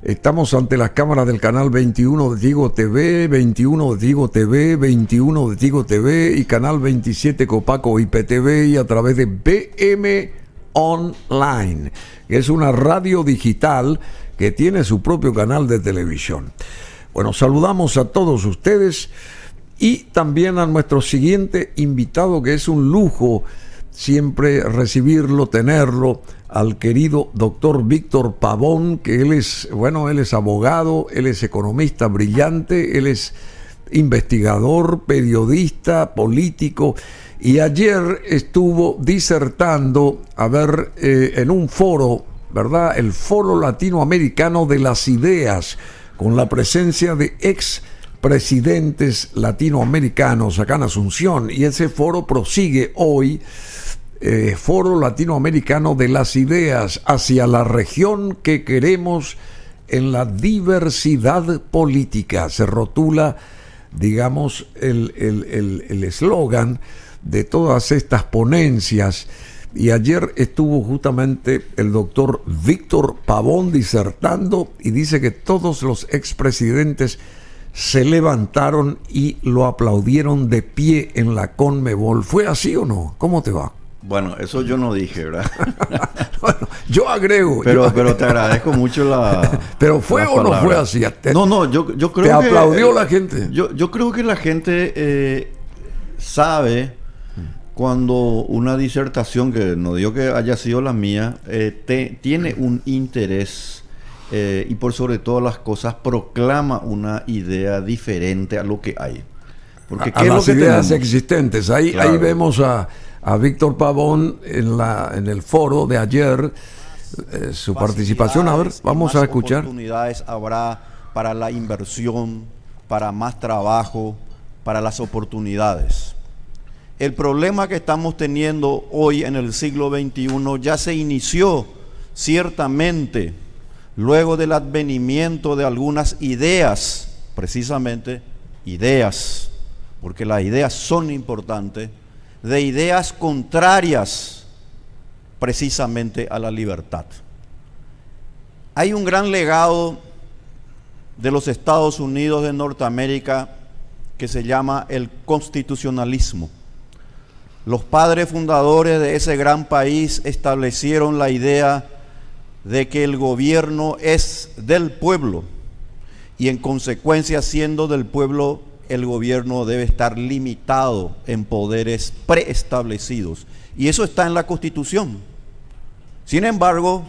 Estamos ante las cámaras del canal 21 de Tigo TV, 21 de Tigo TV, 21 de Tigo TV y canal 27 Copaco IPTV y a través de BM Online, que es una radio digital que tiene su propio canal de televisión. Bueno, saludamos a todos ustedes y también a nuestro siguiente invitado, que es un lujo siempre recibirlo, tenerlo, al querido doctor Víctor Pavón, que él es abogado, él es economista brillante, él es investigador, periodista, político, y ayer estuvo disertando, en un foro, ¿verdad? El Foro Latinoamericano de las Ideas, con la presencia de expresidentes latinoamericanos acá en Asunción, y ese foro prosigue hoy. Foro Latinoamericano de las Ideas hacia la región que queremos en la diversidad política. Se rotula, digamos, el eslogan de todas estas ponencias. Y ayer estuvo justamente el doctor Víctor Pavón disertando y dice que todos los expresidentes se levantaron y lo aplaudieron de pie en la Conmebol. ¿Fue así o no? ¿Cómo te va? Bueno, eso yo no dije, ¿verdad? Bueno, yo agrego. Pero te agradezco mucho la. ¿Pero fue o no fue así? Yo creo que. ¿Te aplaudió la gente? Yo creo que la gente sabe cuando una disertación, que no digo que haya sido la mía, tiene un interés y por sobre todas las cosas proclama una idea diferente a lo que hay. Porque a las ideas existentes. Ahí vemos a Víctor Pavón en el foro de ayer, su participación. A ver, vamos a escuchar. Oportunidades habrá para la inversión, para más trabajo, para las oportunidades. El problema que estamos teniendo hoy en el siglo XXI ya se inició ciertamente luego del advenimiento de algunas ideas, precisamente ideas, porque las ideas son importantes, de ideas contrarias precisamente a la libertad. Hay un gran legado de los Estados Unidos de Norteamérica que se llama el constitucionalismo. Los padres fundadores de ese gran país establecieron la idea de que el gobierno es del pueblo y en consecuencia, siendo del pueblo, el gobierno debe estar limitado en poderes preestablecidos. Y eso está en la Constitución. Sin embargo,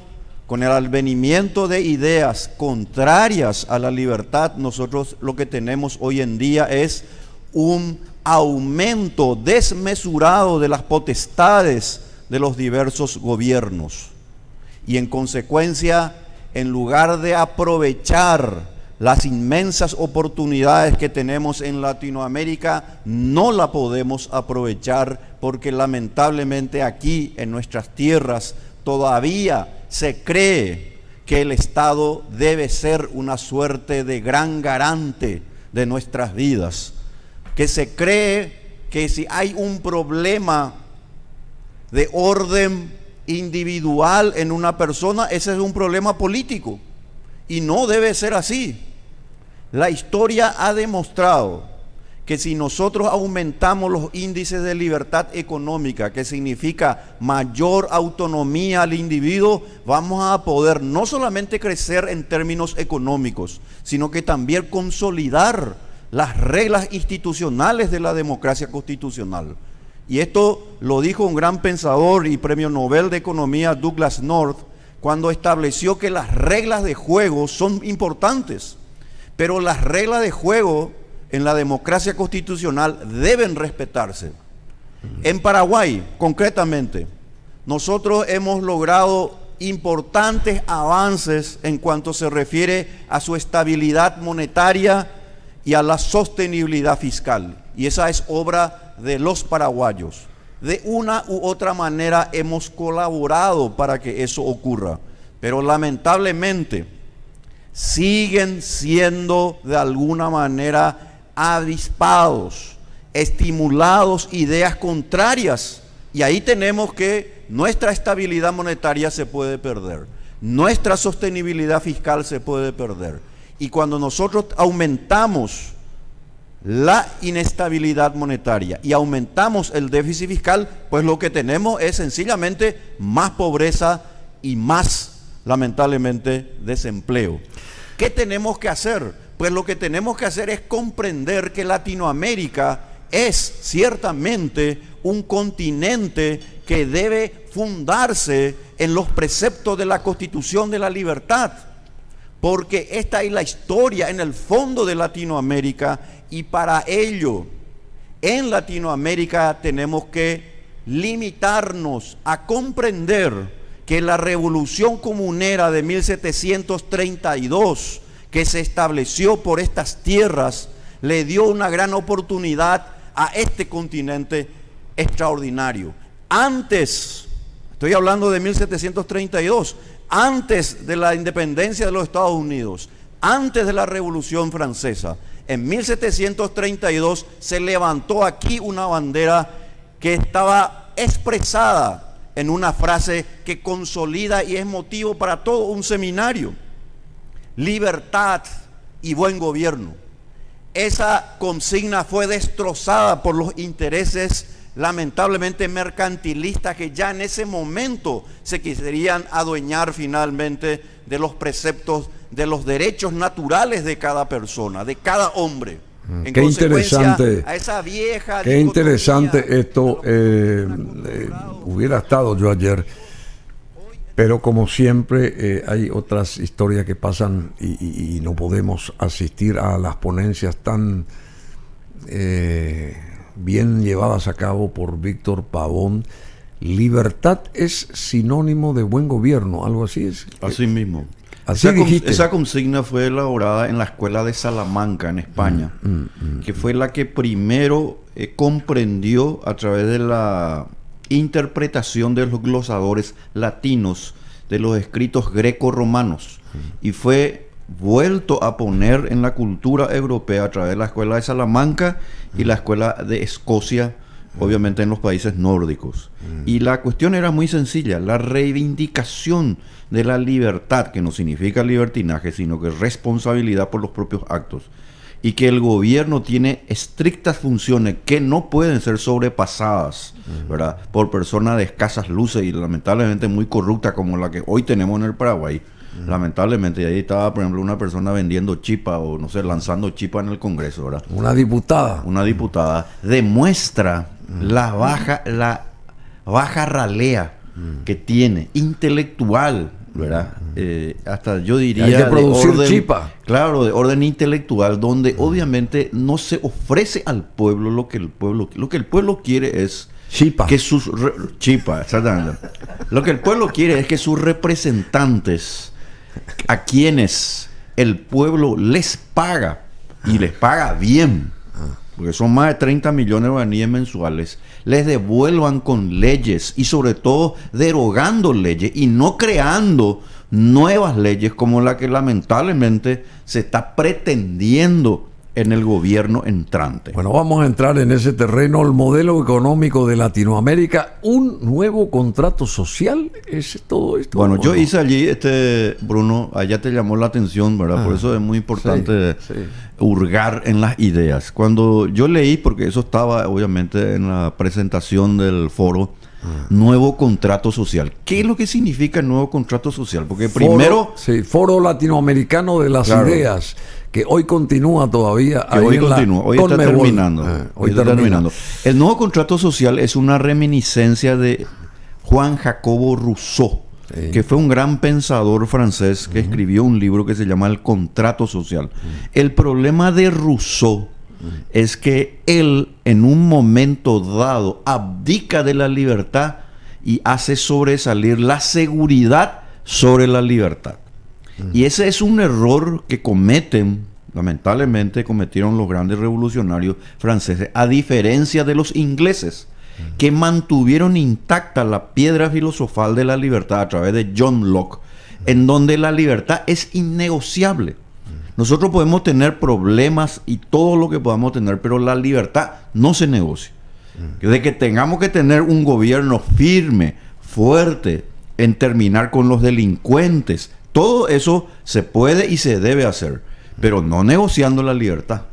con el advenimiento de ideas contrarias a la libertad, nosotros lo que tenemos hoy en día es un aumento desmesurado de las potestades de los diversos gobiernos. Y en consecuencia, en lugar de aprovechar las inmensas oportunidades que tenemos en Latinoamérica, no la podemos aprovechar porque lamentablemente aquí en nuestras tierras todavía se cree que el Estado debe ser una suerte de gran garante de nuestras vidas, que se cree que si hay un problema de orden individual en una persona, ese es un problema político y no debe ser así. La historia ha demostrado que si nosotros aumentamos los índices de libertad económica, que significa mayor autonomía al individuo, vamos a poder no solamente crecer en términos económicos, sino que también consolidar las reglas institucionales de la democracia constitucional. Y esto lo dijo un gran pensador y premio Nobel de Economía, Douglas North, cuando estableció que las reglas de juego son importantes. Pero las reglas de juego en la democracia constitucional deben respetarse. En Paraguay, concretamente, nosotros hemos logrado importantes avances en cuanto se refiere a su estabilidad monetaria y a la sostenibilidad fiscal. Y esa es obra de los paraguayos. De una u otra manera hemos colaborado para que eso ocurra. Pero lamentablemente siguen siendo de alguna manera avispados, estimulados ideas contrarias, y ahí tenemos que nuestra estabilidad monetaria se puede perder. nuestra sostenibilidad fiscal se puede perder. Y cuando nosotros aumentamos la inestabilidad monetaria y aumentamos el déficit fiscal, pues lo que tenemos es sencillamente más pobreza y más, lamentablemente, desempleo. ¿Qué tenemos que hacer? Pues lo que tenemos que hacer es comprender que Latinoamérica es ciertamente un continente que debe fundarse en los preceptos de la Constitución de la Libertad, porque esta es la historia en el fondo de Latinoamérica, y para ello en Latinoamérica tenemos que limitarnos a comprender que la revolución comunera de 1732 que se estableció por estas tierras le dio una gran oportunidad a este continente extraordinario. Antes, estoy hablando de 1732, antes de la independencia de los Estados Unidos, antes de la Revolución Francesa, en 1732 se levantó aquí una bandera que estaba expresada en una frase que consolida y es motivo para todo un seminario: libertad y buen gobierno. Esa consigna fue destrozada por los intereses lamentablemente mercantilistas que ya en ese momento se querían adueñar finalmente de los preceptos, de los derechos naturales de cada persona, de cada hombre. En qué interesante, a esa vieja qué interesante esto. Hubiera estado yo ayer, pero como siempre hay otras historias que pasan y no podemos asistir a las ponencias tan bien llevadas a cabo por Víctor Pavón. Libertad es sinónimo de buen gobierno, algo así es. Así mismo. Así dijiste. Esa consigna fue elaborada en la escuela de Salamanca, en España, que fue la que primero comprendió a través de la interpretación de los glosadores latinos de los escritos greco-romanos, y fue vuelto a poner en la cultura europea a través de la escuela de Salamanca y la escuela de Escocia, obviamente en los países nórdicos. Y la cuestión era muy sencilla: la reivindicación de la libertad, que no significa libertinaje, sino que responsabilidad por los propios actos, y que el gobierno tiene estrictas funciones que no pueden ser sobrepasadas, ¿verdad?, por personas de escasas luces y lamentablemente muy corruptas como la que hoy tenemos en el Paraguay. Lamentablemente, y ahí estaba, por ejemplo, una persona vendiendo chipa o, no sé, lanzando chipa en el Congreso, ¿verdad? Una diputada. Una diputada demuestra la baja ralea que tiene, intelectual, ¿verdad? Hasta yo diría hay que producir orden, chipa. Claro, de orden intelectual, donde obviamente no se ofrece al pueblo lo que el pueblo quiere es chipa. Que sus chipa, exactamente. Lo que el pueblo quiere es que sus representantes, a quienes el pueblo les paga, y les paga bien, porque son más de 30 millones de guaraníes mensuales, les devuelvan con leyes, y sobre todo derogando leyes y no creando nuevas leyes como la que lamentablemente se está pretendiendo en el gobierno entrante. Bueno, vamos a entrar en ese terreno. El modelo económico de Latinoamérica, un nuevo contrato social, ¿es todo esto? Bueno, yo hice allí, Bruno, allá te llamó la atención, ¿verdad? Por eso es muy importante hurgar en las ideas. Cuando yo leí, porque eso estaba obviamente en la presentación del foro, nuevo contrato social. ¿Qué es lo que significa el nuevo contrato social? Porque primero... Foro Latinoamericano de las Ideas, que hoy continúa todavía. Que hoy continúa, hoy está terminando. Hoy está terminando. El nuevo contrato social es una reminiscencia de Juan Jacobo Rousseau, que fue un gran pensador francés que escribió un libro que se llama El Contrato Social. El problema de Rousseau es que él, en un momento dado, abdica de la libertad y hace sobresalir la seguridad sobre la libertad. Y ese es un error que lamentablemente cometieron los grandes revolucionarios franceses, a diferencia de los ingleses, que mantuvieron intacta la piedra filosofal de la libertad a través de John Locke, en donde la libertad es innegociable. Nosotros podemos tener problemas y todo lo que podamos tener, pero la libertad no se negocia. De que tengamos que tener un gobierno firme, fuerte, en terminar con los delincuentes. Todo eso se puede y se debe hacer, pero no negociando la libertad.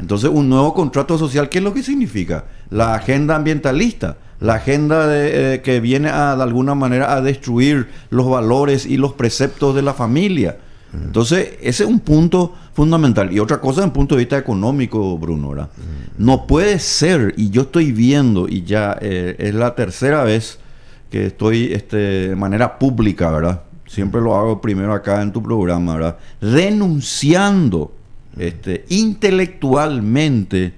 Entonces, un nuevo contrato social, ¿qué es lo que significa? La agenda ambientalista, la agenda que viene de alguna manera a destruir los valores y los preceptos de la familia. Entonces, ese es un punto fundamental. Y otra cosa desde el punto de vista económico, Bruno, ¿verdad? No puede ser, y yo estoy viendo, y ya es la tercera vez que estoy de manera pública, ¿verdad? Siempre lo hago primero acá en tu programa, ¿verdad? Denunciando intelectualmente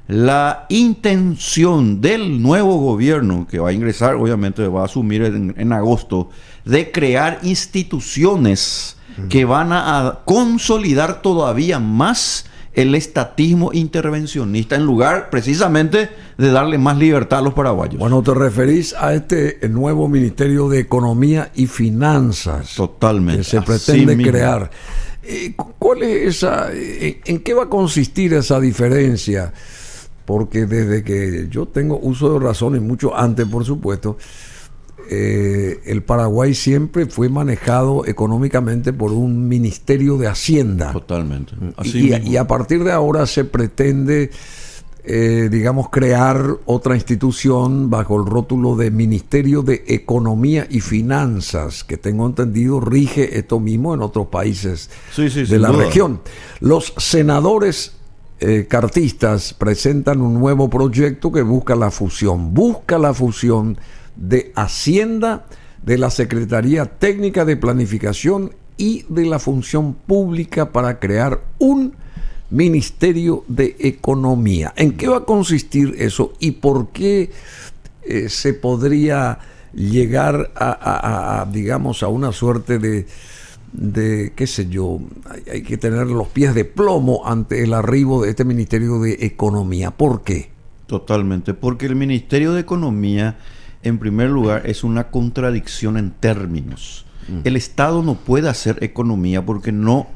la intención del nuevo gobierno, que va a ingresar, obviamente va a asumir en agosto, de crear instituciones que van a consolidar todavía más el estatismo intervencionista, en lugar precisamente de darle más libertad a los paraguayos. Bueno, te referís a este nuevo Ministerio de Economía y Finanzas. Totalmente. Que se pretende crear. ¿Cuál es esa? ¿En qué va a consistir esa diferencia? Porque desde que yo tengo uso de razón, y mucho antes, por supuesto, el Paraguay siempre fue manejado económicamente por un Ministerio de Hacienda. Totalmente. Y a partir de ahora se pretende, digamos, crear otra institución bajo el rótulo de Ministerio de Economía y Finanzas, que tengo entendido rige esto mismo en otros países de la región. Los senadores cartistas presentan un nuevo proyecto que busca la fusión de Hacienda, de la Secretaría Técnica de Planificación y de la Función Pública para crear un Ministerio de Economía. ¿En qué va a consistir eso y por qué se podría llegar digamos, a una suerte de qué sé yo, hay que tener los pies de plomo ante el arribo de este Ministerio de Economía? ¿Por qué? Totalmente, porque el Ministerio de Economía, en primer lugar, es una contradicción en términos. El Estado no puede hacer economía porque no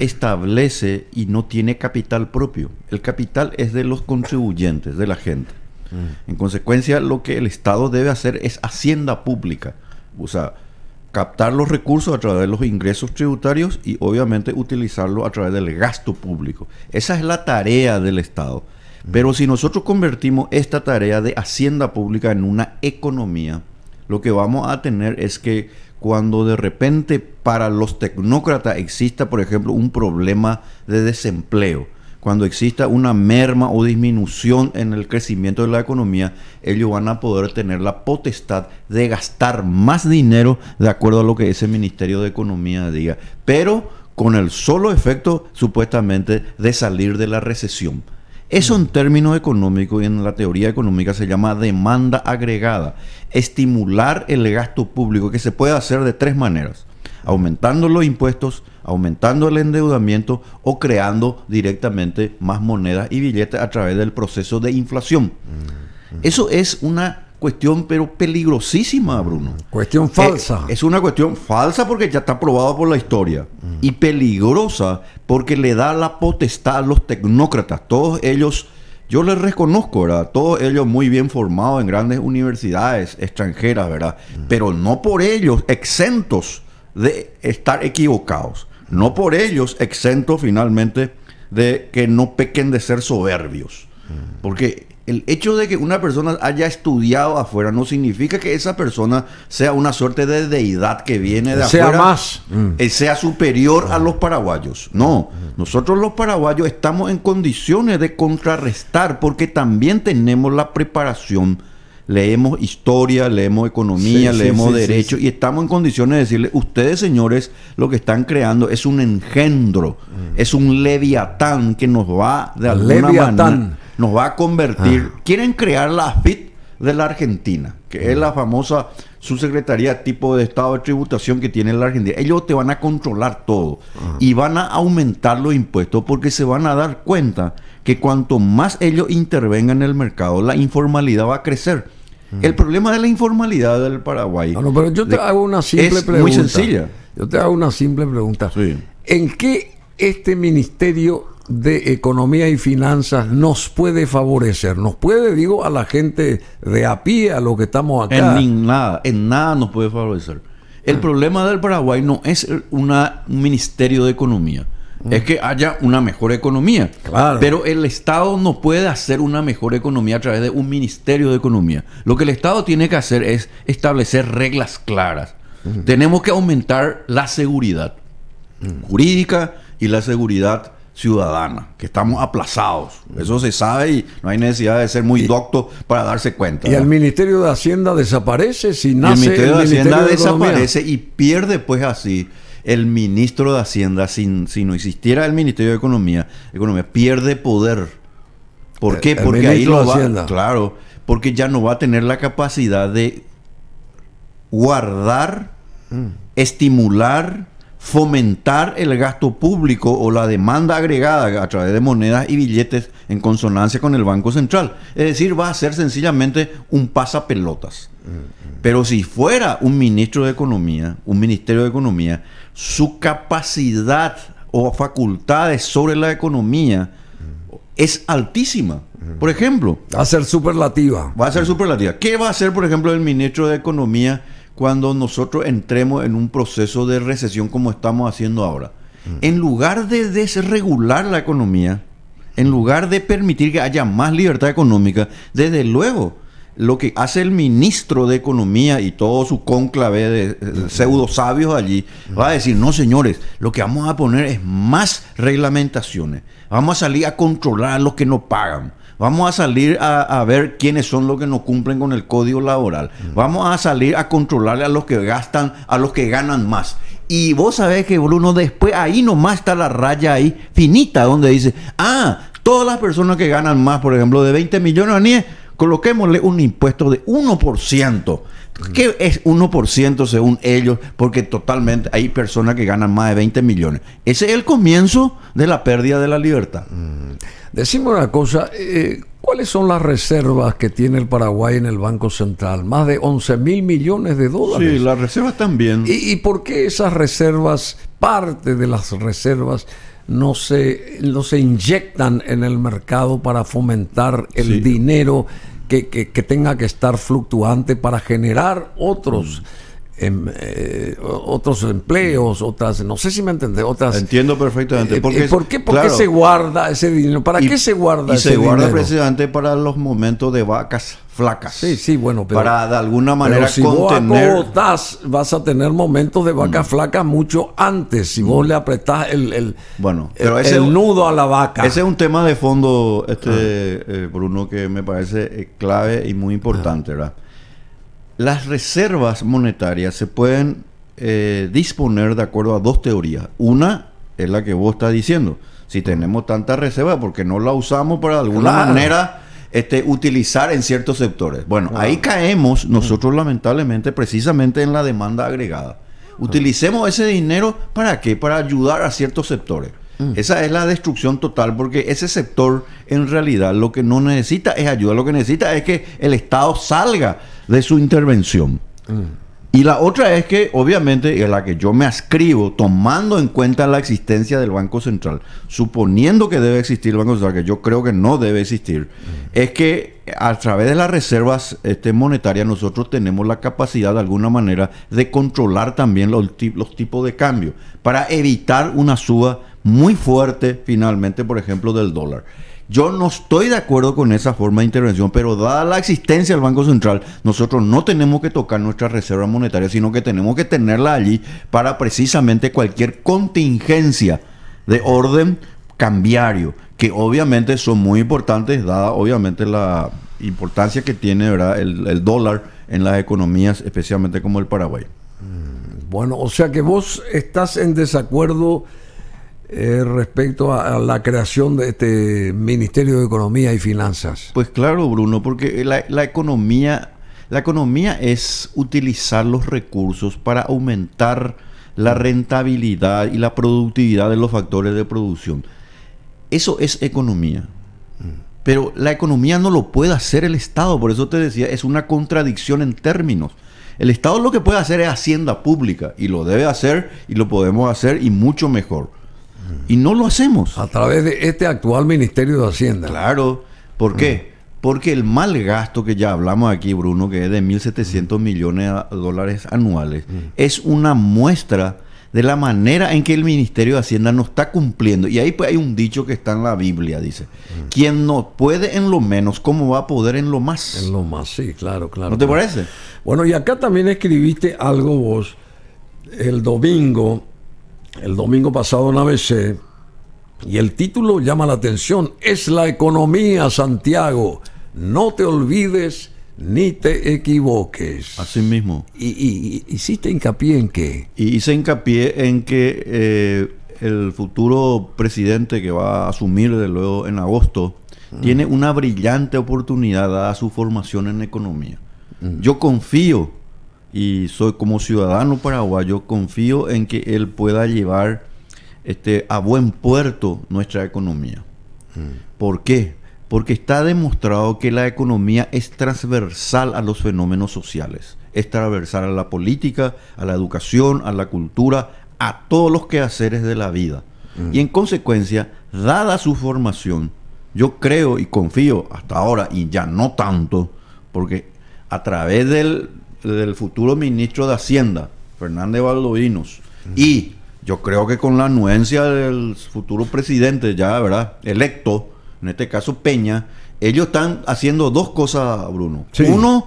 establece y no tiene capital propio. El capital es de los contribuyentes, de la gente. En consecuencia, lo que el Estado debe hacer es hacienda pública. O sea, captar los recursos a través de los ingresos tributarios y obviamente utilizarlo a través del gasto público. Esa es la tarea del Estado. Pero si nosotros convertimos esta tarea de hacienda pública en una economía, lo que vamos a tener es que cuando de repente para los tecnócratas exista, por ejemplo, un problema de desempleo, cuando exista una merma o disminución en el crecimiento de la economía, ellos van a poder tener la potestad de gastar más dinero de acuerdo a lo que ese Ministerio de Economía diga, pero con el solo efecto, supuestamente, de salir de la recesión. Eso en términos económicos y en la teoría económica se llama demanda agregada. Estimular el gasto público, que se puede hacer de tres maneras: aumentando los impuestos, aumentando el endeudamiento o creando directamente más monedas y billetes a través del proceso de inflación. Eso es una cuestión pero peligrosísima, Bruno. Cuestión falsa. Es una cuestión falsa porque ya está probado por la historia. Y peligrosa porque le da la potestad a los tecnócratas. Todos ellos, yo les reconozco, ¿verdad? Todos ellos muy bien formados en grandes universidades extranjeras, ¿verdad? Pero no por ellos exentos de estar equivocados. No por ellos exentos finalmente de que no pequen de ser soberbios. Porque el hecho de que una persona haya estudiado afuera no significa que esa persona sea una suerte de deidad que viene de sea afuera, más, sea superior a los paraguayos. No, nosotros los paraguayos estamos en condiciones de contrarrestar porque también tenemos la preparación. Leemos historia, leemos economía, leemos derecho y estamos en condiciones de decirle: ustedes, señores, lo que están creando es un engendro, es un leviatán que nos va de alguna manera, nos va a convertir. Quieren crear la AFIT de la Argentina, que es la famosa subsecretaría tipo de Estado de tributación que tiene la Argentina. Ellos te van a controlar todo y van a aumentar los impuestos porque se van a dar cuenta que cuanto más ellos intervengan en el mercado, la informalidad va a crecer. El problema de la informalidad del Paraguay... No, pero yo te hago una simple pregunta. Es muy sencilla. Yo te hago una simple pregunta. Sí. ¿En qué este Ministerio de Economía y Finanzas nos puede favorecer? Nos puede, digo, a la gente de a pie, a los que estamos acá. En nada nos puede favorecer. El problema del Paraguay no es un ministerio de economía. Es que haya una mejor economía. Claro. Pero el Estado no puede hacer una mejor economía a través de un ministerio de economía. Lo que el Estado tiene que hacer es establecer reglas claras. Tenemos que aumentar la seguridad jurídica y la seguridad ciudadana, que estamos aplazados. Eso se sabe y no hay necesidad de ser muy docto para darse cuenta. ¿Y el Ministerio de Hacienda desaparece si nace el Ministerio de Hacienda de Economía? desaparece y pierde pues así el ministro de Hacienda. Si no existiera el Ministerio de Economía pierde poder. ¿Por qué? Porque ahí lo va, claro, porque ya no va a tener la capacidad de guardar, estimular, fomentar el gasto público o la demanda agregada a través de monedas y billetes en consonancia con el Banco Central. Es decir, va a ser sencillamente un pasapelotas. Pero si fuera un ministro de Economía, un Ministerio de Economía, su capacidad o facultades sobre la economía es altísima. Por ejemplo, va a ser superlativa. Va a ser superlativa. ¿Qué va a hacer, por ejemplo, el ministro de Economía cuando nosotros entremos en un proceso de recesión como estamos haciendo ahora? En lugar de desregular la economía, en lugar de permitir que haya más libertad económica, desde luego, lo que hace el ministro de Economía y todo su cónclave de pseudo sabios allí, va a decir, no señores, lo que vamos a poner es más reglamentaciones. Vamos a salir a controlar a los que no pagan. Vamos a salir a ver quiénes son los que no cumplen con el código laboral. Vamos a salir a controlar a los que gastan, a los que ganan más. Y vos sabés que, Bruno, después ahí nomás está la raya ahí finita donde dice, todas las personas que ganan más, por ejemplo, de 20 millones de aníes, coloquémosle un impuesto de 1%. ¿Qué es 1% según ellos? Porque totalmente hay personas que ganan más de 20 millones. Ese es el comienzo de la pérdida de la libertad. Decime una cosa, ¿cuáles son las reservas que tiene el Paraguay en el Banco Central? Más de 11.000 millones de dólares. Sí, las reservas también. ¿Y por qué esas reservas, parte de las reservas, no se inyectan en el mercado para fomentar el dinero que tenga que estar fluctuante para generar otros empleos, otras, no sé si me entendés, otras. Entiendo perfectamente. ¿Por qué se guarda ese dinero? ¿Para qué se guarda ese dinero? Y se guarda precisamente para los momentos de vacas flacas. Sí, bueno, pero para de alguna manera si contener. vos acomodás, vas a tener momentos de vacas flacas mucho antes. Si vos le apretás el nudo a la vaca. Ese es un tema de fondo, Bruno, que me parece clave y muy importante, ¿verdad? Las reservas monetarias se pueden disponer de acuerdo a dos teorías. Una es la que vos estás diciendo. Si tenemos tanta reserva, ¿por qué no la usamos para de alguna manera utilizar en ciertos sectores? Bueno, ahí caemos nosotros lamentablemente precisamente en la demanda agregada. Utilicemos ese dinero ¿para qué? Para ayudar a ciertos sectores. Esa es la destrucción total, porque ese sector en realidad lo que no necesita es ayuda, lo que necesita es que el Estado salga de su intervención. Y la otra es que, obviamente, en la que yo me adscribo, tomando en cuenta la existencia del Banco Central, suponiendo que debe existir el Banco Central, que yo creo que no debe existir, es que a través de las reservas monetarias nosotros tenemos la capacidad de alguna manera de controlar también los tipos de cambio para evitar una suba muy fuerte finalmente, por ejemplo, del dólar. Yo no estoy de acuerdo con esa forma de intervención, pero dada la existencia del Banco Central, nosotros no tenemos que tocar nuestra reserva monetaria, sino que tenemos que tenerla allí para precisamente cualquier contingencia de orden cambiario, que obviamente son muy importantes, dada obviamente la importancia que tiene, ¿verdad?, el dólar en las economías, especialmente como el Paraguay. Bueno, o sea que vos estás en desacuerdo respecto a la creación de este Ministerio de Economía y Finanzas. Pues claro, Bruno, porque la economía es utilizar los recursos para aumentar la rentabilidad y la productividad de los factores de producción. Eso es economía. Pero la economía no lo puede hacer el Estado, por eso te decía, es una contradicción en términos. El Estado lo que puede hacer es hacienda pública, y lo debe hacer, y lo podemos hacer, y mucho mejor. Y no lo hacemos. A través de este actual Ministerio de Hacienda. Claro. ¿Por qué? Porque el mal gasto que ya hablamos aquí, Bruno, que es de 1.700 millones de dólares anuales, es una muestra de la manera en que el Ministerio de Hacienda no está cumpliendo. Y ahí pues hay un dicho que está en la Biblia, dice, quien no puede en lo menos, ¿cómo va a poder en lo más? En lo más, sí, claro, claro. ¿No te parece? Bueno, y acá también escribiste algo vos el domingo pasado en ABC, y el título llama la atención: es la economía, Santiago, no te olvides ni te equivoques. Así mismo. Y hiciste hincapié en qué. Y hice hincapié en que el futuro presidente que va a asumir de luego en agosto tiene una brillante oportunidad dada su formación en economía. Yo confío, y soy como ciudadano paraguayo, confío en que él pueda llevar a buen puerto nuestra economía. ¿Por qué? Porque está demostrado que la economía es transversal a los fenómenos sociales, es transversal a la política, a la educación, a la cultura, a todos los quehaceres de la vida. Y en consecuencia, dada su formación, yo creo y confío hasta ahora, y ya no tanto, porque a través del futuro ministro de Hacienda, Fernández Valdovinos, y yo creo que con la anuencia del futuro presidente ya, ¿verdad?, electo, en este caso Peña, ellos están haciendo dos cosas, Bruno. Sí. Uno,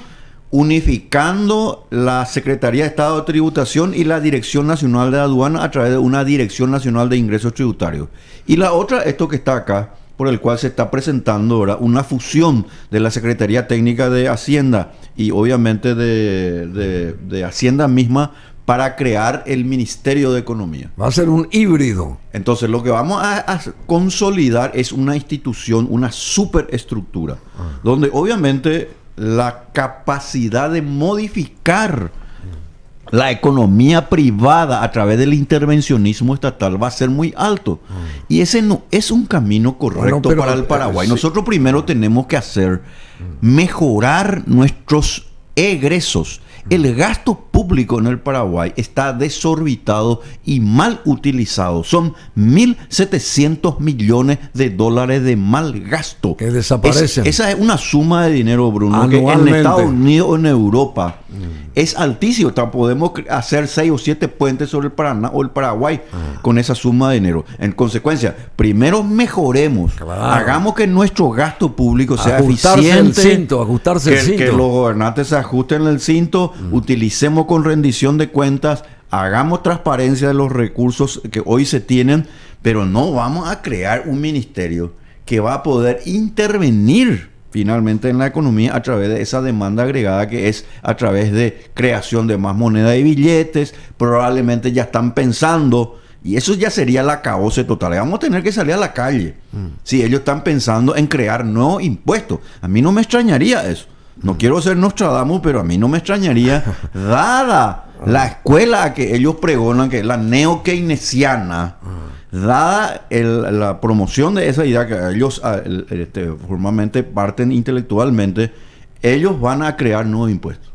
unificando la Secretaría de Estado de Tributación y la Dirección Nacional de Aduana a través de una Dirección Nacional de Ingresos Tributarios. Y la otra, esto que está acá, por el cual se está presentando ahora una fusión de la Secretaría Técnica de Hacienda y obviamente de Hacienda misma para crear el Ministerio de Economía. Va a ser un híbrido. Entonces lo que vamos a consolidar es una institución, una superestructura, donde obviamente la capacidad de modificar la economía privada a través del intervencionismo estatal va a ser muy alto. Y ese no es un camino correcto para el Paraguay. Sí. Nosotros primero tenemos que mejorar nuestros egresos. El gasto público en el Paraguay está desorbitado y mal utilizado. Son 1.700 millones de dólares de mal gasto. Que desaparecen. Esa es una suma de dinero, Bruno, que en Anualmente. Estados Unidos o en Europa es altísimo. Podemos hacer 6 o 7 puentes sobre el Paraná o el Paraguay con esa suma de dinero. En consecuencia, primero mejoremos, hagamos que nuestro gasto público sea eficiente, ajustarse el cinto. Que los gobernantes se ajusten el cinto, utilicemos con rendición de cuentas, hagamos transparencia de los recursos que hoy se tienen, pero no vamos a crear un ministerio que va a poder intervenir finalmente en la economía a través de esa demanda agregada que es a través de creación de más moneda y billetes. Probablemente ya están pensando, y eso ya sería la acabose total. Vamos a tener que salir a la calle si ellos están pensando en crear nuevos impuestos. A mí no me extrañaría eso. No quiero ser Nostradamus, pero a mí no me extrañaría, dada la escuela a que ellos pregonan, que es la neo-keynesiana, dada la promoción de esa idea que ellos formalmente parten intelectualmente, ellos van a crear nuevos impuestos.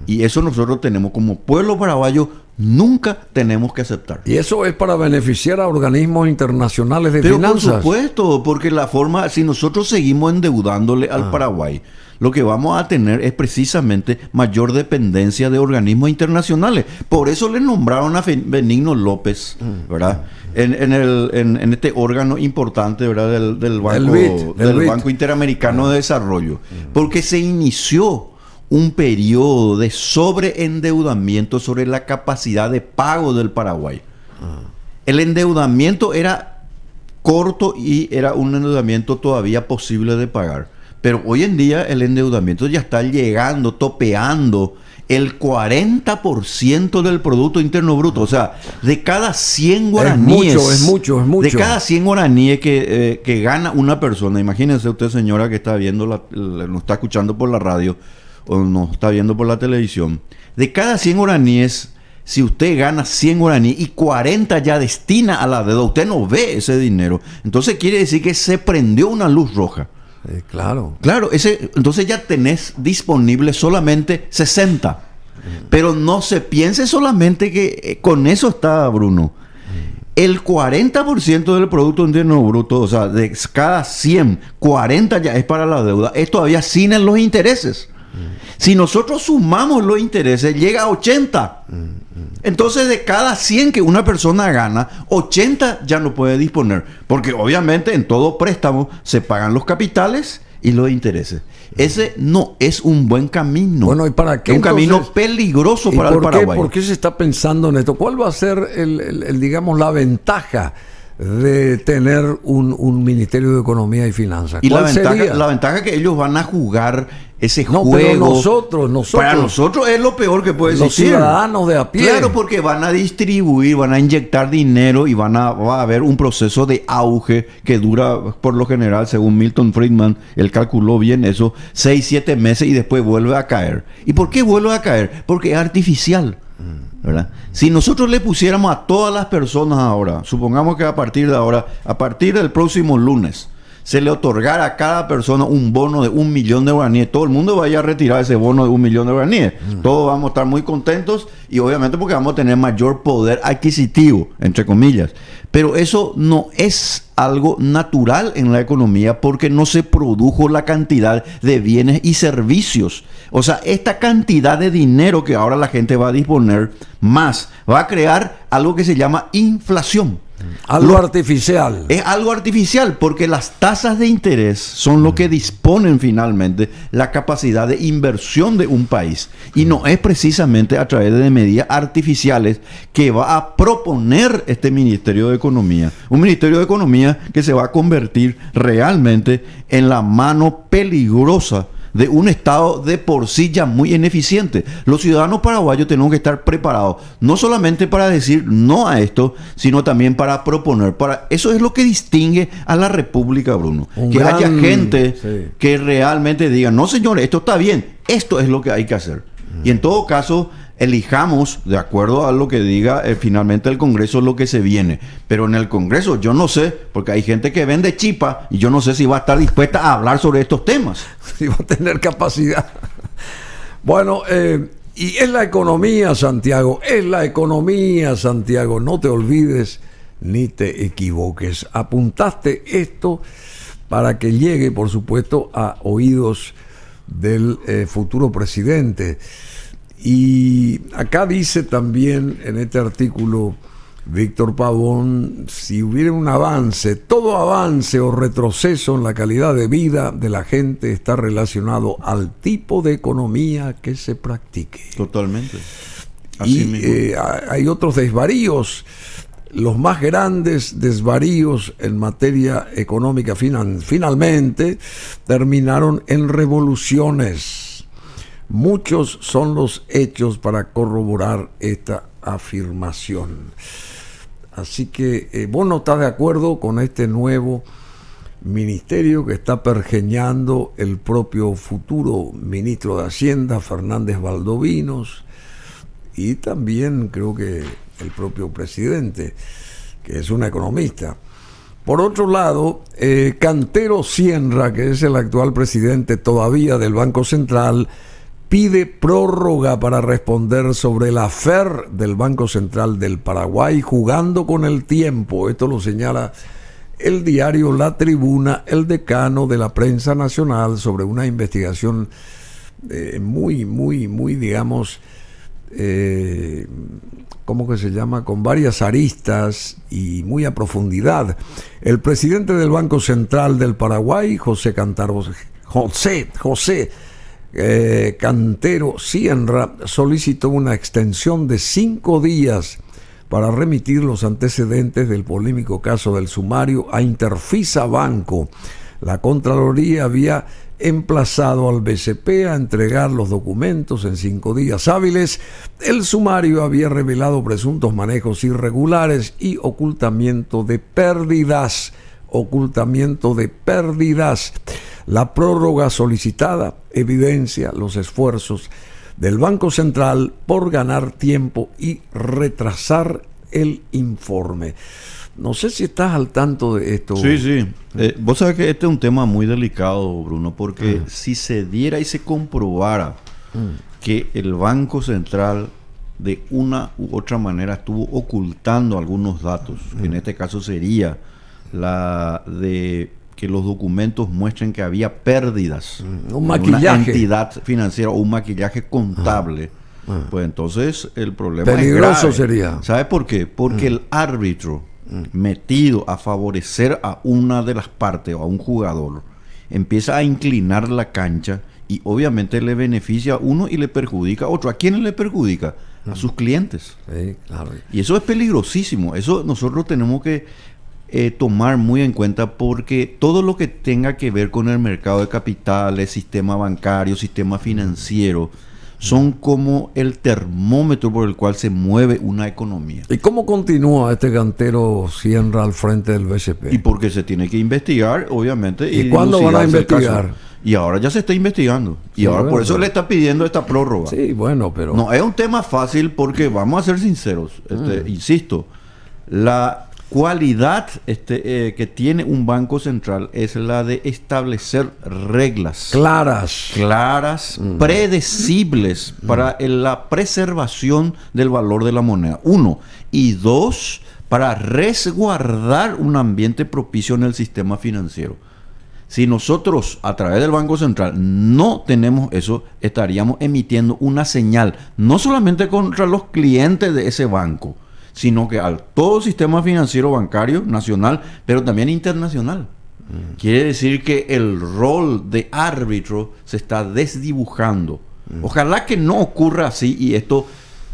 Y eso nosotros tenemos como pueblo paraguayo, nunca tenemos que aceptar. Y eso es para beneficiar a organismos internacionales de finanzas. Por supuesto, porque la forma, si nosotros seguimos endeudándole al Paraguay, lo que vamos a tener es precisamente mayor dependencia de organismos internacionales. Por eso le nombraron a Benigno López, ¿verdad? En este órgano importante, ¿verdad? Del Banco Interamericano de Desarrollo. Porque se inició un periodo de sobreendeudamiento sobre la capacidad de pago del Paraguay. El endeudamiento era corto y era un endeudamiento todavía posible de pagar. Pero hoy en día el endeudamiento ya está llegando, topeando el 40% del Producto Interno Bruto. O sea, de cada 100 guaraníes... Es mucho. De cada 100 guaraníes que gana una persona, imagínense usted, señora, que está viendo, nos está escuchando por la radio o nos está viendo por la televisión. De cada 100 guaraníes, si usted gana 100 guaraníes y 40 ya destina a la deuda, usted no ve ese dinero. Entonces quiere decir que se prendió una luz roja. Claro. Claro, entonces ya tenés disponible solamente 60. Pero no se piense solamente que con eso está, Bruno. el 40% del Producto Interno Bruto, o sea, de cada 100, 40 ya es para la deuda, es todavía sin los intereses. Si nosotros sumamos los intereses, llega a 80. Entonces, de cada 100 que una persona gana, 80 ya no puede disponer. Porque obviamente en todo préstamo se pagan los capitales y los intereses. Ese no es un buen camino. Bueno, ¿y para qué? Es un camino Entonces, peligroso para el Paraguay. ¿Por qué se está pensando en esto? ¿Cuál va a ser, digamos, la ventaja de tener un Ministerio de Economía y Finanzas? Y la ¿Cuál ventaja es que ellos van a jugar ese No, juego. pero nosotros. Para nosotros es lo peor que puede Los existir. ciudadanos de a pie. Claro, porque van a distribuir, van a inyectar dinero y va a haber un proceso de auge que dura, por lo general, según Milton Friedman, él calculó bien eso, 6-7 meses y después vuelve a caer. ¿Y por qué vuelve a caer? Porque es artificial, ¿verdad? Si nosotros le pusiéramos a todas las personas ahora, supongamos que a partir de ahora, a partir del próximo lunes, se le otorgara a cada persona un bono de 1 millón de guaraníes, todo el mundo vaya a retirar ese bono de 1 millón de guaraníes. Todos vamos a estar muy contentos y obviamente porque vamos a tener mayor poder adquisitivo, entre comillas. Pero eso no es algo natural en la economía porque no se produjo la cantidad de bienes y servicios. O sea, esta cantidad de dinero que ahora la gente va a disponer más va a crear algo que se llama inflación. Algo artificial. Es algo artificial porque las tasas de interés son lo que disponen finalmente la capacidad de inversión de un país. Y no es precisamente a través de medidas artificiales que va a proponer este Ministerio de Economía. Un Ministerio de Economía que se va a convertir realmente en la mano peligrosa de un Estado de por sí ya muy ineficiente. Los ciudadanos paraguayos tenemos que estar preparados, no solamente para decir no a esto, sino también para proponer. Eso es lo que distingue a la República, Bruno. Haya gente que realmente diga, no señores, esto está bien, esto es lo que hay que hacer. Y en todo caso, elijamos, de acuerdo a lo que diga finalmente el Congreso, lo que se viene. Pero en el Congreso yo no sé, porque hay gente que vende chipa y yo no sé si va a estar dispuesta a hablar sobre estos temas. Si va a tener capacidad. Bueno, y es la economía, Santiago. Es la economía, Santiago. No te olvides ni te equivoques. Apuntaste esto para que llegue, por supuesto, a oídos del futuro presidente. Y acá dice también en este artículo Víctor Pavón, si hubiera un avance, todo avance o retroceso en la calidad de vida de la gente está relacionado al tipo de economía que se practique. Totalmente. Así mismo. Hay otros desvaríos. Los más grandes desvaríos en materia económica finalmente terminaron en revoluciones. Muchos son los hechos para corroborar esta afirmación. Así que vos no estás de acuerdo con este nuevo ministerio que está pergeñando el propio futuro ministro de Hacienda, Fernández Valdovinos, y también creo que el propio presidente, que es un economista. Por otro lado, Cantero Cienra, que es el actual presidente todavía del Banco Central, pide prórroga para responder sobre el afer del Banco Central del Paraguay, jugando con el tiempo. Esto lo señala el diario La Tribuna, el decano de la prensa nacional, sobre una investigación muy, digamos, ¿cómo que se llama? Con varias aristas y muy a profundidad. El presidente del Banco Central del Paraguay, José Cantero Cienra, solicitó una extensión de 5 días para remitir los antecedentes del polémico caso del sumario a Interfisa Banco. La Contraloría había emplazado al BCP a entregar los documentos en 5 días hábiles. El sumario había revelado presuntos manejos irregulares y ocultamiento de pérdidas. La prórroga solicitada evidencia los esfuerzos del Banco Central por ganar tiempo y retrasar el informe. No sé si estás al tanto de esto. Sí. Vos sabés que este es un tema muy delicado, Bruno, porque si se diera y se comprobara que el Banco Central de una u otra manera estuvo ocultando algunos datos. Que en este caso sería la de que los documentos muestren que había pérdidas Un en maquillaje. una entidad financiera o un maquillaje contable. Pues entonces el problema Peligroso es grave. sería. ¿Sabe por qué? Porque el árbitro metido a favorecer a una de las partes o a un jugador empieza a inclinar la cancha y obviamente le beneficia a uno y le perjudica a otro. ¿A quién le perjudica? A sus clientes. Sí, claro. Y eso es peligrosísimo. Eso nosotros tenemos que tomar muy en cuenta, porque todo lo que tenga que ver con el mercado de capitales, sistema bancario, sistema financiero, son como el termómetro por el cual se mueve una economía. ¿Y cómo continúa este cantero Sienra al frente del BCP? Y porque se tiene que investigar, obviamente. ¿Y cuándo van a dilucidarse el investigar? caso. Y ahora ya se está investigando. Y Sí, ahora bueno, por eso pero- le está pidiendo esta prórroga. Sí, bueno, pero... No es un tema fácil, porque vamos a ser sinceros, insisto, la cualidad que tiene un banco central es la de establecer reglas Claras. predecibles para la preservación del valor de la moneda. Uno. Y dos, para resguardar un ambiente propicio en el sistema financiero. Si nosotros, a través del Banco Central, no tenemos eso, estaríamos emitiendo una señal, no solamente contra los clientes de ese banco, sino que al todo sistema financiero bancario nacional, pero también internacional. Quiere decir que el rol de árbitro se está desdibujando. Ojalá que no ocurra así y esto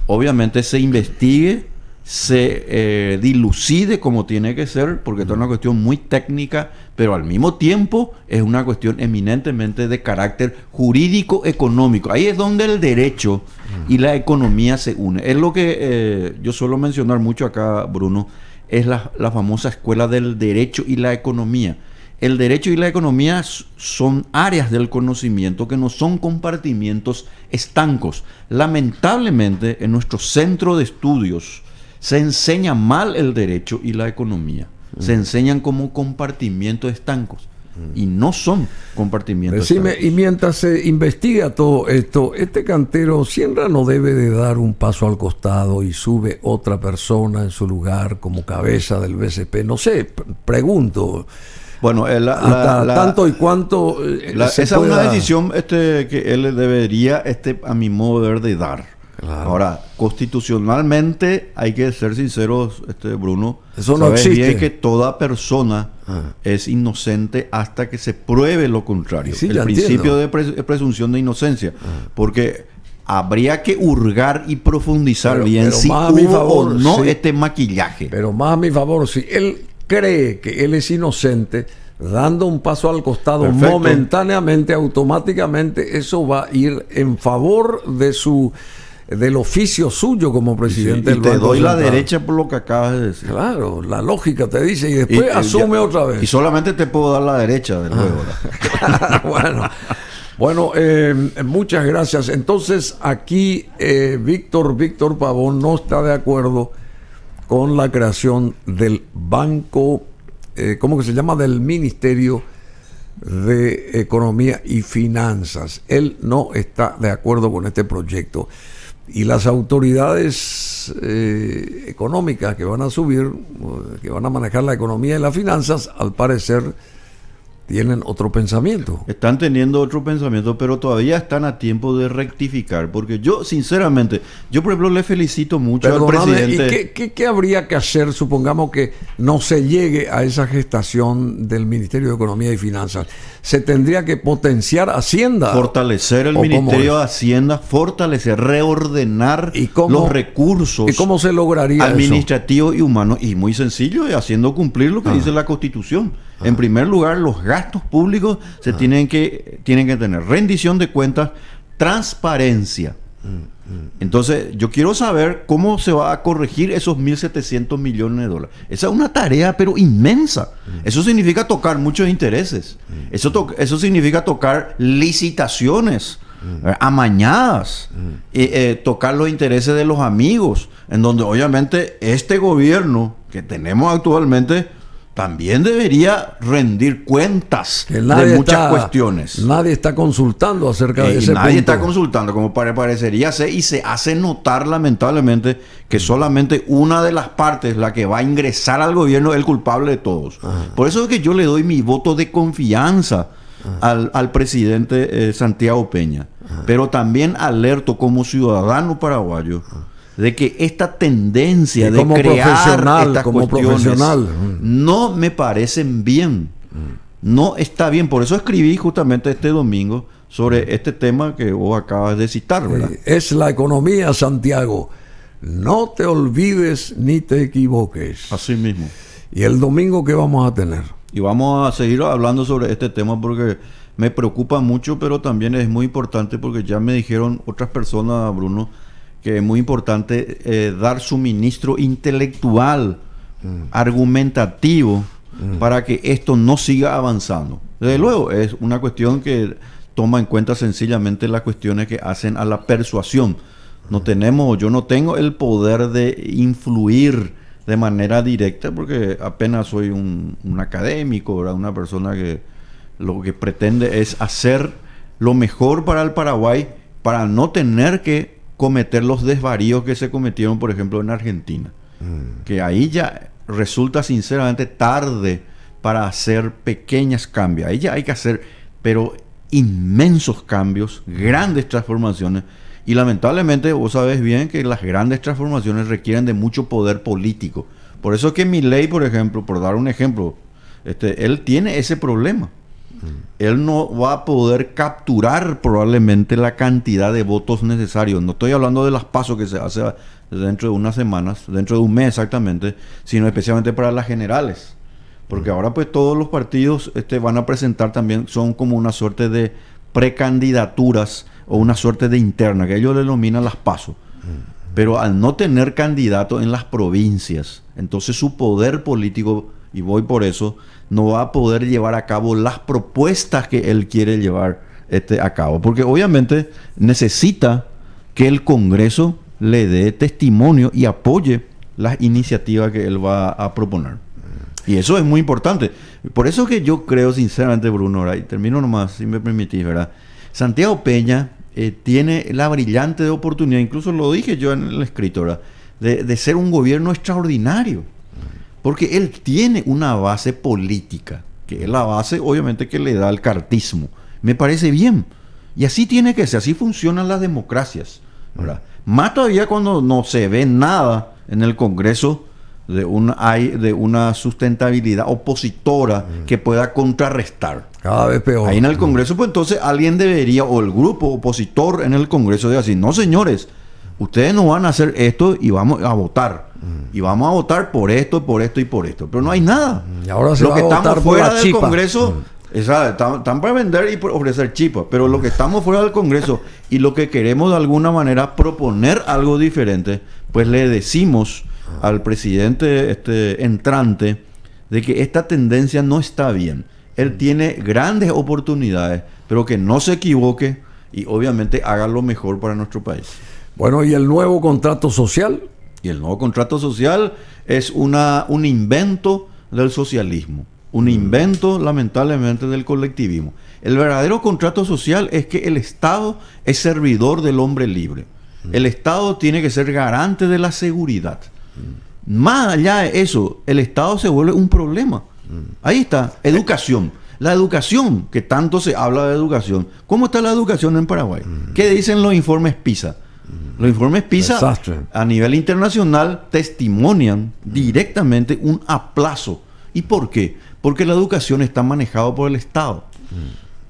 obviamente se investigue, se dilucide como tiene que ser, porque esto es una cuestión muy técnica, pero al mismo tiempo es una cuestión eminentemente de carácter jurídico-económico. Ahí es donde el derecho y la economía se unen. Es lo que yo suelo mencionar mucho acá, Bruno, es la famosa escuela del derecho y la economía. El derecho y la economía son áreas del conocimiento que no son compartimientos estancos. Lamentablemente, en nuestro centro de estudios se enseña mal el derecho y la economía. Se enseñan como compartimientos estancos. Y no son compartimientos Decime, estancos. y mientras se investiga todo esto, este cantero Sienra no debe de dar un paso al costado y sube otra persona en su lugar como cabeza del BCP. No sé, pregunto. Bueno, Hasta tanto y cuánto esa es una decisión que él debería, a mi modo de ver, de dar. Claro. Ahora, constitucionalmente hay que ser sinceros, Bruno. Eso no sabes existe. bien que toda persona es inocente hasta que se pruebe lo contrario. Sí, el ya principio entiendo. de presunción de inocencia. Porque habría que hurgar y profundizar bien pero si más a mi hubo favor, o no sí. este maquillaje. Pero más a mi favor, si él cree que él es inocente, dando un paso al costado Perfecto. momentáneamente, automáticamente, eso va a ir en favor del oficio suyo como presidente y del te Banco doy la Central. derecha por lo que acabas de decir. Claro, la lógica te dice y después Y- asume ya- otra vez. Y solamente te puedo dar la derecha del juego. Bueno, muchas gracias. Entonces aquí Víctor Pavón no está de acuerdo con la creación del banco, ¿cómo que se llama? Del Ministerio de Economía y Finanzas. Él no está de acuerdo con este proyecto. Y las autoridades económicas que van a subir, que van a manejar la economía y las finanzas, al parecer tienen otro pensamiento. Están teniendo otro pensamiento, pero todavía están a tiempo de rectificar. Porque yo, sinceramente, por ejemplo, le felicito mucho al Perdóname, presidente. ¿y qué habría que hacer? Supongamos que no se llegue a esa gestación del Ministerio de Economía y Finanzas. ¿Se tendría que potenciar Hacienda? Fortalecer el ¿O cómo Ministerio es? de Hacienda, fortalecer, reordenar ¿Y cómo- los recursos ¿Y cómo se lograría eso? administrativos y humanos. Y muy sencillo, haciendo cumplir lo que dice la Constitución. En primer lugar, los gastos públicos se tienen que tener rendición de cuentas, transparencia. Entonces, yo quiero saber cómo se va a corregir esos 1.700 millones de dólares. Esa es una tarea, pero inmensa. Eso significa tocar muchos intereses. Eso significa tocar licitaciones amañadas, tocar los intereses de los amigos, en donde obviamente este gobierno que tenemos actualmente también debería rendir cuentas Que de muchas cuestiones. Nadie está consultando acerca de ese nadie punto. está consultando, como parecería ser, y se hace notar lamentablemente que solamente una de las partes, la que va a ingresar al gobierno, es el culpable de todos. Por eso es que yo le doy mi voto de confianza al presidente Santiago Peña. Pero también alerto como ciudadano paraguayo de que esta tendencia de crear estas cuestiones no me parecen bien. No está bien. Por eso escribí justamente este domingo sobre este tema que vos acabas de citar, ¿verdad? Es la economía, Santiago. No te olvides ni te equivoques. Así mismo. ¿Y el domingo qué vamos a tener? Y vamos a seguir hablando sobre este tema porque me preocupa mucho, pero también es muy importante porque ya me dijeron otras personas, Bruno, que es muy importante dar suministro intelectual, argumentativo, para que esto no siga avanzando. Desde luego, es una cuestión que toma en cuenta sencillamente las cuestiones que hacen a la persuasión. Yo no tengo el poder de influir de manera directa porque apenas soy un académico, ¿verdad? Una persona que lo que pretende es hacer lo mejor para el Paraguay para no tener que cometer los desvaríos que se cometieron, por ejemplo, en Argentina. Que ahí ya resulta sinceramente tarde para hacer pequeños cambios. Ahí ya hay que hacer, pero inmensos cambios, grandes transformaciones. Y lamentablemente vos sabés bien que las grandes transformaciones requieren de mucho poder político. Por eso que Milei, por ejemplo, por dar un ejemplo, él tiene ese problema. Él no va a poder capturar probablemente la cantidad de votos necesarios. No estoy hablando de las PASO que se hace dentro de unas semanas, dentro de un mes exactamente, sino especialmente para las generales. Porque ahora pues todos los partidos van a presentar también, son como una suerte de precandidaturas o una suerte de interna, que ellos denominan las PASO. Pero al no tener candidato en las provincias, entonces su poder político, y voy por eso, no va a poder llevar a cabo las propuestas que él quiere llevar a cabo. Porque obviamente necesita que el Congreso le dé testimonio y apoye las iniciativas que él va a proponer. Y eso es muy importante. Por eso que yo creo sinceramente, Bruno, ¿verdad? Y termino nomás, si me permitís, ¿verdad? Santiago Peña tiene la brillante oportunidad, incluso lo dije yo en el escrito, ¿verdad? De ser un gobierno extraordinario. Porque él tiene una base política, que es la base obviamente que le da el cartismo. Me parece bien. Y así tiene que ser, así funcionan las democracias, ¿verdad? Más todavía cuando no se ve nada en el Congreso de una sustentabilidad opositora que pueda contrarrestar. Cada vez peor. Ahí en el Congreso, pues entonces alguien debería, o el grupo opositor en el Congreso, debe decir, no señores, ustedes no van a hacer esto y vamos a votar. Y vamos a votar por esto, por esto y por esto. Pero no hay nada. Y ahora se lo va que a votar estamos por fuera la del chipa. Congreso, están para vender y por ofrecer chipas. Pero lo que estamos fuera del Congreso y lo que queremos de alguna manera proponer algo diferente, pues le decimos al presidente entrante de que esta tendencia no está bien. Él tiene grandes oportunidades, pero que no se equivoque y obviamente haga lo mejor para nuestro país. Bueno, ¿y el nuevo contrato social? Y el nuevo contrato social es un invento del socialismo, un invento lamentablemente del colectivismo. El verdadero contrato social es que el Estado es servidor del hombre libre. El Estado tiene que ser garante de la seguridad. Más allá de eso, el Estado se vuelve un problema. Ahí está, educación. La educación, que tanto se habla de educación. ¿Cómo está la educación en Paraguay? ¿Qué dicen los informes PISA? Los informes PISA Desastre. a nivel internacional testimonian directamente un aplazo. ¿Y por qué? Porque la educación está manejada por el Estado.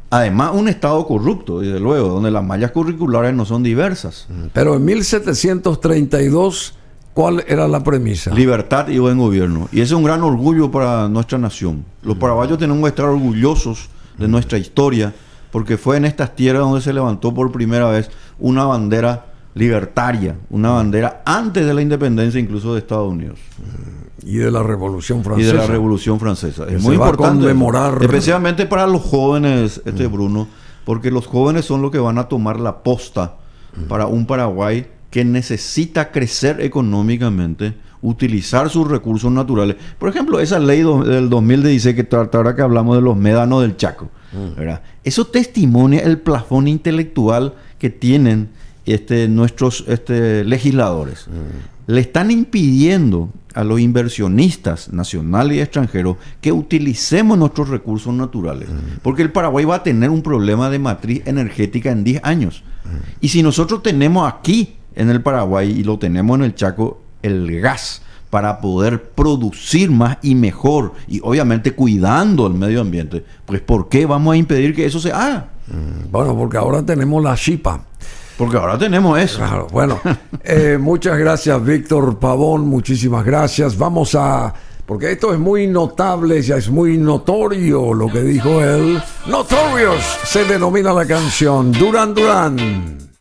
Además, un Estado corrupto, desde luego, donde las mallas curriculares no son diversas. Pero en 1732, ¿cuál era la premisa? Libertad y buen gobierno. Y ese es un gran orgullo para nuestra nación. Los paraguayos tenemos que estar orgullosos de nuestra historia, porque fue en estas tierras donde se levantó por primera vez una bandera libertaria, una bandera antes de la independencia incluso de Estados Unidos. Y de la Revolución Francesa. Y de la Revolución Francesa. Que Es muy se va a importante. conmemorar. Especialmente para los jóvenes, Bruno, porque los jóvenes son los que van a tomar la posta para un Paraguay que necesita crecer económicamente, utilizar sus recursos naturales. Por ejemplo, esa ley del 2016 que ahora que hablamos de los médanos del Chaco, ¿verdad? Eso testimonia el plafón intelectual que tienen nuestros legisladores. Le están impidiendo a los inversionistas nacionales y extranjeros que utilicemos nuestros recursos naturales. Porque el Paraguay va a tener un problema de matriz energética en 10 años. Y si nosotros tenemos aquí en el Paraguay y lo tenemos en el Chaco, el gas para poder producir más y mejor, y obviamente cuidando el medio ambiente, pues ¿por qué vamos a impedir que eso se haga? Bueno, porque ahora tenemos la chipa. Porque ahora tenemos eso. Claro, bueno, muchas gracias, Víctor Pavón, muchísimas gracias. Vamos a... Porque esto es muy notable, ya es muy notorio lo que dijo él. Notorious se denomina la canción. Duran Duran.